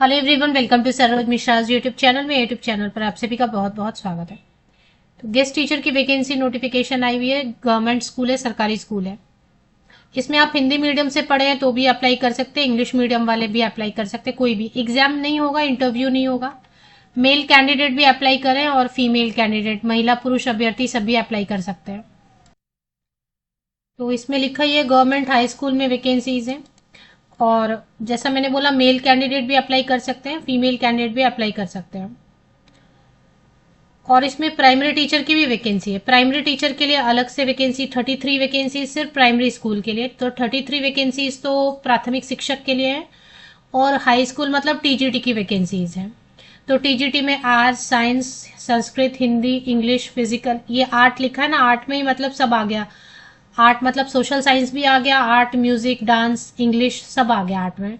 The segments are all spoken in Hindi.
Hello everyone, welcome to Saroj Mishra YouTube channel में। यूट्यूब चैनल पर आप सभी का बहुत बहुत स्वागत है। तो गेस्ट टीचर की वैकेंसी नोटिफिकेशन आई हुई है। गवर्नमेंट स्कूल है, सरकारी स्कूल है। इसमें आप हिंदी मीडियम से पढ़े हैं तो भी अप्लाई कर सकते हैं, इंग्लिश मीडियम वाले भी अप्लाई कर सकते हैं। कोई भी एग्जाम नहीं होगा, इंटरव्यू नहीं होगा। मेल कैंडिडेट भी अप्लाई करें और फीमेल कैंडिडेट, महिला पुरुष अभ्यर्थी सब भी अप्लाई कर सकते हैं। तो इसमें लिखा ही है गवर्नमेंट हाई स्कूल में वैकेंसीज है। और जैसा मैंने बोला, मेल कैंडिडेट भी अप्लाई कर सकते हैं, फीमेल कैंडिडेट भी अप्लाई कर सकते हैं। और इसमें प्राइमरी टीचर की भी वैकेंसी है। प्राइमरी टीचर के लिए अलग से वैकेंसी 33 वैकेंसी सिर्फ प्राइमरी स्कूल के लिए। तो 33 वैकेंसीज तो प्राथमिक शिक्षक के लिए है। और हाई स्कूल मतलब टीजीटी की वैकेंसीज हैं। तो टीजीटी में arts, science, Sanskrit, Hindi, English, physical, ये आर्ट लिखा है ना, आर्ट में ही मतलब सब आ गया। आर्ट मतलब सोशल साइंस भी आ गया, आर्ट, म्यूजिक, डांस, इंग्लिश सब आ गया आर्ट में।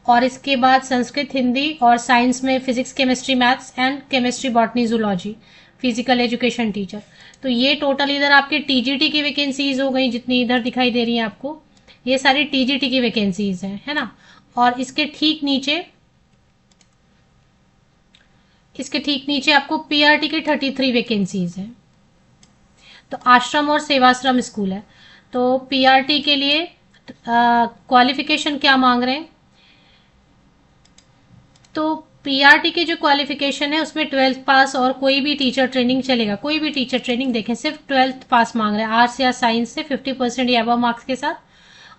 और इसके बाद संस्कृत, हिंदी और साइंस में physics, chemistry, maths and chemistry, botany, zoology, physical education teacher. तो ये टोटल इधर आपके टीजीटी की वैकेंसीज हो गई, जितनी इधर दिखाई दे रही है आपको। ये सारी टीजीटी की वैकेंसीज हैं, है ना। और इसके ठीक नीचे आपको पीआरटी की 33 वैकेंसीज हैं। तो आश्रम और सेवाश्रम स्कूल है। तो पीआरटी के लिए क्वालिफिकेशन क्या मांग रहे हैं? तो पीआरटी की जो क्वालिफिकेशन है उसमें 12th पास और कोई भी टीचर ट्रेनिंग चलेगा। कोई भी टीचर ट्रेनिंग, देखें, सिर्फ 12th पास मांग रहे हैं, आर्ट्स या साइंस से 50% या अबव मार्क्स के साथ,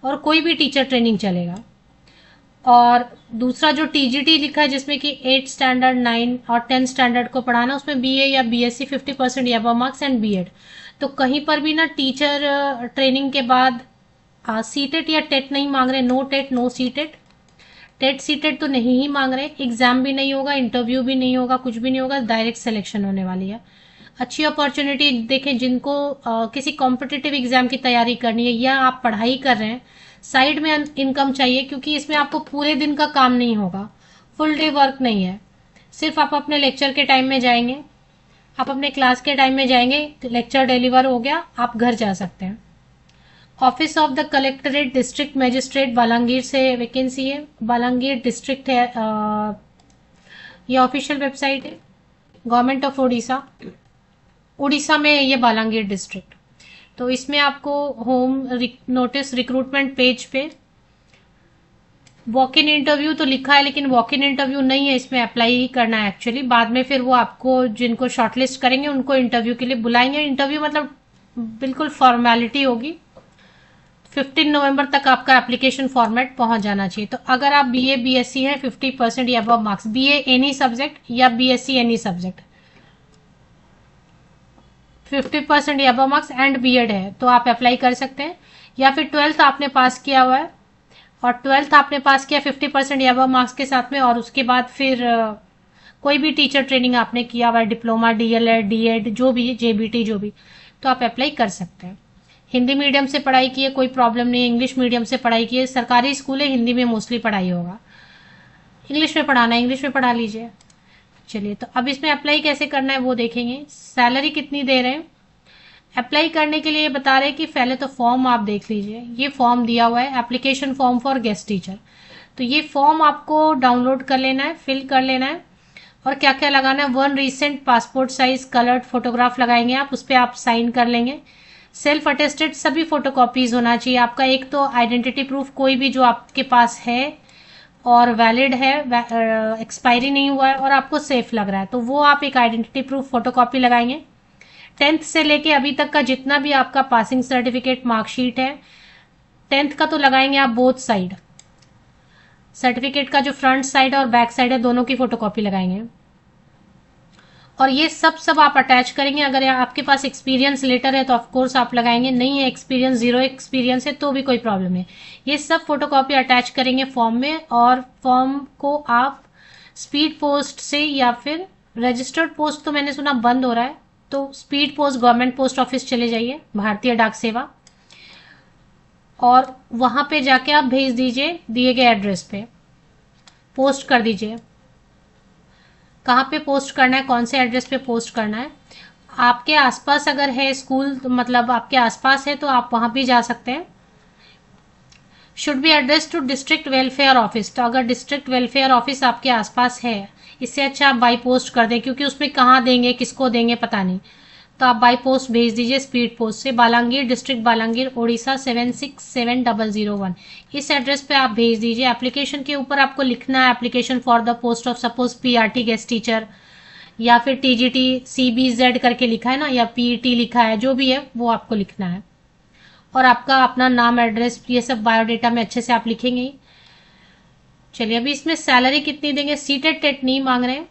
और कोई भी टीचर ट्रेनिंग चलेगा। और दूसरा जो टीजीटी लिखा है जिसमें कि 8 स्टैंडर्ड, 9 और 10 स्टैंडर्ड को पढ़ाना, उसमें बीए या बीएससी 50% या अबव मार्क्स एंड बीएड। तो कहीं पर भी ना टीचर ट्रेनिंग के बाद सीटेट या टेट नहीं मांग रहे, no TET no CTET. TET CTET तो नहीं ही मांग रहे, एग्जाम भी नहीं होगा, इंटरव्यू भी नहीं होगा, कुछ भी नहीं होगा, डायरेक्ट सिलेक्शन होने वाली है। अच्छी अपॉर्चुनिटी। देखें, जिनको किसी कॉम्पिटिटिव एग्जाम की तैयारी करनी है या आप पढ़ाई कर रहे हैं, साइड में इनकम चाहिए, क्योंकि इसमें आपको पूरे दिन का काम नहीं होगा, फुल डे वर्क नहीं है। सिर्फ आप अपने लेक्चर के टाइम में जाएंगे, आप अपने क्लास के टाइम में जाएंगे, लेक्चर डिलीवर हो गया, आप घर जा सकते हैं। Office of the collectorate district magistrate Balangir से वैकेंसी है। बालांगीर डिस्ट्रिक्ट है, ये ऑफिशियल वेबसाइट है। गवर्नमेंट ऑफ उड़ीसा, उड़ीसा में ये बालांगीर डिस्ट्रिक्ट। तो इसमें आपको होम नोटिस रिक्रूटमेंट पेज पे वॉक इन इंटरव्यू तो लिखा है, लेकिन वॉक इन इंटरव्यू नहीं है, इसमें अप्लाई ही करना है एक्चुअली। बाद में फिर वो आपको, जिनको शॉर्टलिस्ट करेंगे उनको इंटरव्यू के लिए बुलाएंगे। इंटरव्यू मतलब बिल्कुल फॉर्मेलिटी होगी। 15 नवंबर तक आपका एप्लीकेशन फॉर्मेट पहुंच जाना चाहिए। तो अगर आप बीए बीएससी है, 50% या above marks, BA any subject या बीएससी एनी सब्जेक्ट, 50% या अबव मार्क्स एंड बीएड है, तो आप अप्लाई कर सकते हैं। या फिर 12th आपने पास किया हुआ है, और 12th आपने पास किया 50% या अबव मार्क्स के साथ में, और उसके बाद फिर कोई भी टीचर ट्रेनिंग आपने किया हुआ है, डिप्लोमा, डीएलएड, डीएड, जो भी, जेबीटी, जो भी, तो आप अप्लाई कर सकते हैं। हिंदी मीडियम से पढ़ाई की है, कोई प्रॉब्लम नहीं है। इंग्लिश मीडियम से पढ़ाई की है, सरकारी स्कूल है, हिंदी में मोस्टली पढ़ाई होगा। इंग्लिश में पढ़ाना है, इंग्लिश में पढ़ा लीजिए। चलिए, तो अब इसमें अप्लाई कैसे करना है वो देखेंगे। सैलरी कितनी दे रहे हैं अप्लाई करने के लिए, बता रहे हैं कि पहले तो फॉर्म आप देख लीजिए। ये फॉर्म दिया हुआ है, application form for guest teacher. तो ये फॉर्म आपको डाउनलोड कर लेना है, फिल कर लेना है। और क्या क्या लगाना है, 1 recent passport size coloured photograph लगाएंगे आप, उस पर आप साइन कर लेंगे। सेल्फ अटेस्टेड सभी फोटोकॉपीज होना चाहिए आपका। एक तो आइडेंटिटी प्रूफ कोई भी जो आपके पास है और वैलिड है, एक्सपायरी नहीं हुआ है और आपको सेफ लग रहा है, तो वो आप एक आइडेंटिटी प्रूफ फोटोकॉपी लगाएंगे। 10th से लेके अभी तक का जितना भी आपका पासिंग सर्टिफिकेट, मार्कशीट है, 10th का तो लगाएंगे आप बोथ साइड। सर्टिफिकेट का जो फ्रंट साइड और बैक साइड है, दोनों की फोटोकॉपी लगाएंगे। और ये सब आप अटैच करेंगे। अगर आपके पास एक्सपीरियंस लेटर है तो ऑफकोर्स आप लगाएंगे, नहीं है एक्सपीरियंस, 0 एक्सपीरियंस है तो भी कोई प्रॉब्लम है। ये सब फोटोकॉपी अटैच करेंगे फॉर्म में, और फॉर्म को आप स्पीड पोस्ट से या फिर रजिस्टर्ड पोस्ट तो मैंने सुना बंद हो रहा है, तो speed post government post office चले जाइए, भारतीय डाक सेवा, और वहां पे जाके आप भेज दीजिए, दिए गए एड्रेस पे पोस्ट कर दीजिए। कहाँ पे पोस्ट करना है, कौन से एड्रेस पे पोस्ट करना है, आपके आसपास अगर है स्कूल, तो मतलब आपके आसपास है तो आप वहां भी जा सकते हैं। Should be address to district welfare office. तो अगर डिस्ट्रिक्ट वेलफेयर ऑफिस आपके आसपास है, इससे अच्छा आप बाई पोस्ट कर दें, क्योंकि उसमें कहाँ देंगे किसको देंगे पता नहीं। तो आप बाई पोस्ट भेज दीजिए स्पीड पोस्ट से, बालांगीर डिस्ट्रिक्ट, बालांगीर उड़ीसा 767001। इस एड्रेस पे आप भेज दीजिए। एप्लीकेशन के ऊपर आपको लिखना है application for the post of suppose PRT guest teacher, या फिर टीजीटी CBZ करके लिखा है ना, या पीईटी लिखा है, जो भी है वो आपको लिखना है। और आपका अपना नाम, एड्रेस, ये सब बायोडेटा में अच्छे से आप लिखेंगे। चलिए, अभी इसमें सैलरी कितनी देंगे? सीटेड टेट नहीं मांग रहे हैं।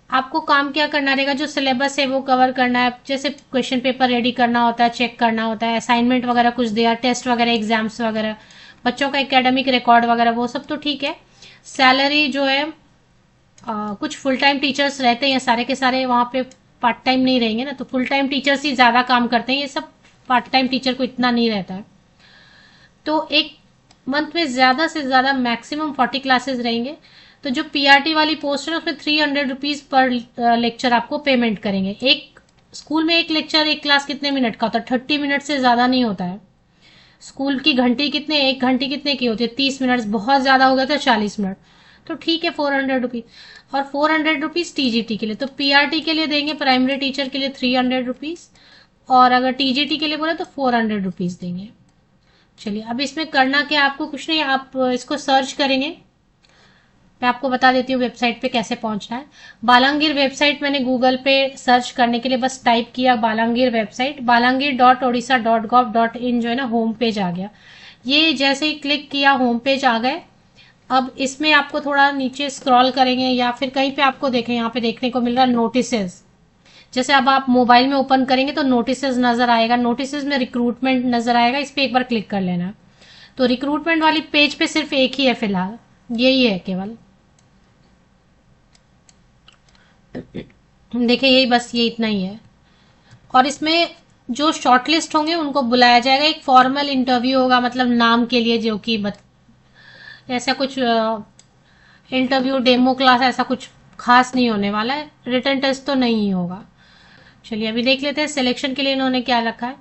आपको काम क्या करना रहेगा, जो सिलेबस है वो कवर करना है, जैसे क्वेश्चन पेपर रेडी करना होता है, चेक करना होता है, असाइनमेंट वगैरह कुछ दिया, टेस्ट वगैरह, एग्जाम्स वगैरह, बच्चों का एकेडमिक रिकॉर्ड वगैरह, वो सब तो ठीक है। सैलरी जो है कुछ फुल टाइम टीचर्स रहते हैं, सारे के सारे वहाँ पे पार्ट टाइम नहीं रहेंगे ना, तो फुल टाइम टीचर्स ही ज्यादा काम करते हैं, ये सब पार्ट टाइम टीचर को इतना नहीं रहता है। तो एक मंथ में ज्यादा से ज्यादा मैक्सिमम 40 क्लासेस रहेंगे। तो जो पीआरटी वाली पोस्ट है उसमें 300 रुपीज पर लेक्चर आपको पेमेंट करेंगे। एक स्कूल में एक लेक्चर, एक क्लास कितने मिनट का होता है? 30 मिनट से ज्यादा नहीं होता है। स्कूल की घंटी कितने, एक घंटी कितने की होती है? 30 मिनट, बहुत ज्यादा हो गया तो 40 मिनट। तो ठीक है, 400 रुपीज। और 400 रुपीज टीजीटी के लिए। तो पीआरटी के लिए देंगे, प्राइमरी टीचर के लिए 300 रुपीज, और अगर टीजीटी के लिए बोले तो 400 रुपीज देंगे। चलिए, अब इसमें करना क्या, आपको कुछ नहीं, आप इसको सर्च करेंगे। मैं आपको बता देती हूँ वेबसाइट पे कैसे पहुंचना है। बालांगीर वेबसाइट मैंने गूगल पे सर्च करने के लिए बस टाइप किया बालांगीर वेबसाइट, balangir.odisha.gov.in जो है ना, होम पेज आ गया। ये जैसे ही क्लिक किया होम पेज आ गए। अब इसमें आपको थोड़ा नीचे स्क्रॉल करेंगे, या फिर कहीं पे आपको देखें, यहाँ पे देखने को मिल रहा है नोटिसेस। जैसे अब आप मोबाइल में ओपन करेंगे तो नोटिसेस नजर आएगा, नोटिसेस में रिक्रूटमेंट नजर आएगा, इस पे एक बार क्लिक कर लेना। तो रिक्रूटमेंट वाली पेज पे सिर्फ एक ही है फिलहाल, यही है केवल। देखिए, यही बस ये इतना ही है। और इसमें जो शॉर्टलिस्ट होंगे उनको बुलाया जाएगा, एक फॉर्मल इंटरव्यू होगा, मतलब नाम के लिए, जो कि ऐसा कुछ इंटरव्यू, डेमो क्लास, ऐसा कुछ खास नहीं होने वाला है। रिटन टेस्ट तो नहीं होगा। चलिए, अभी देख लेते हैं सिलेक्शन के लिए इन्होंने क्या रखा है।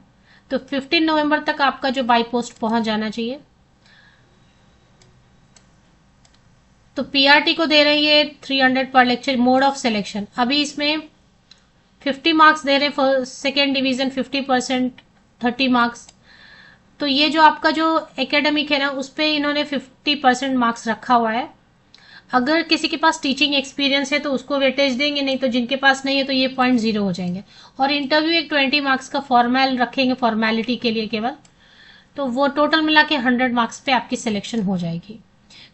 तो 15 नवंबर तक आपका जो बाई पोस्ट पहुंच जाना चाहिए। तो पीआरटी को दे रही है 300 पर लेक्चर। मोड ऑफ सिलेक्शन, अभी इसमें 50 मार्क्स दे रहे हैं, सेकेंड डिवीजन 50%, 30 मार्क्स। तो ये जो आपका जो एकेडमिक है ना, उस पर इन्होंने 50% मार्क्स रखा हुआ है। अगर किसी के पास टीचिंग एक्सपीरियंस है तो उसको वेटेज देंगे, नहीं तो जिनके पास नहीं है तो ये 0.0 हो जाएंगे। और इंटरव्यू एक 20 मार्क्स का फॉर्मल रखेंगे, फॉर्मेलिटी के लिए केवल। तो वो टोटल मिला के 100 मार्क्स पे आपकी सिलेक्शन हो जाएगी।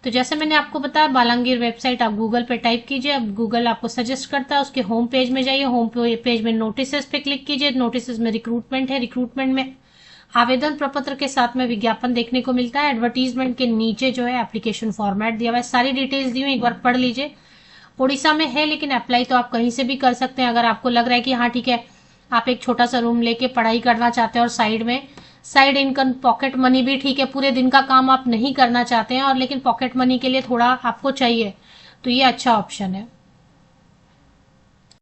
तो जैसे मैंने आपको बताया, बालांगीर वेबसाइट आप गूगल पे टाइप कीजिए। अब गूगल आपको सजेस्ट करता है, उसके होम पेज में जाइए, होम पेज में नोटिसेस पे क्लिक कीजिए। नोटिसेस में रिक्रूटमेंट है, रिक्रूटमेंट में आवेदन प्रपत्र के साथ में विज्ञापन देखने को मिलता है। एडवर्टीजमेंट के नीचे जो है एप्लीकेशन फॉर्मेट दिया हुआ है, सारी डिटेल्स दी हुई, एक बार पढ़ लीजिए। उड़ीसा में है, लेकिन अप्लाई तो आप कहीं से भी कर सकते हैं। अगर आपको लग रहा है कि हाँ ठीक है, आप एक छोटा सा रूम लेके पढ़ाई करना चाहते हैं और साइड में साइड इनकम, पॉकेट मनी भी ठीक है, पूरे दिन का काम आप नहीं करना चाहते हैं और लेकिन पॉकेट मनी के लिए थोड़ा आपको चाहिए, तो ये अच्छा ऑप्शन है।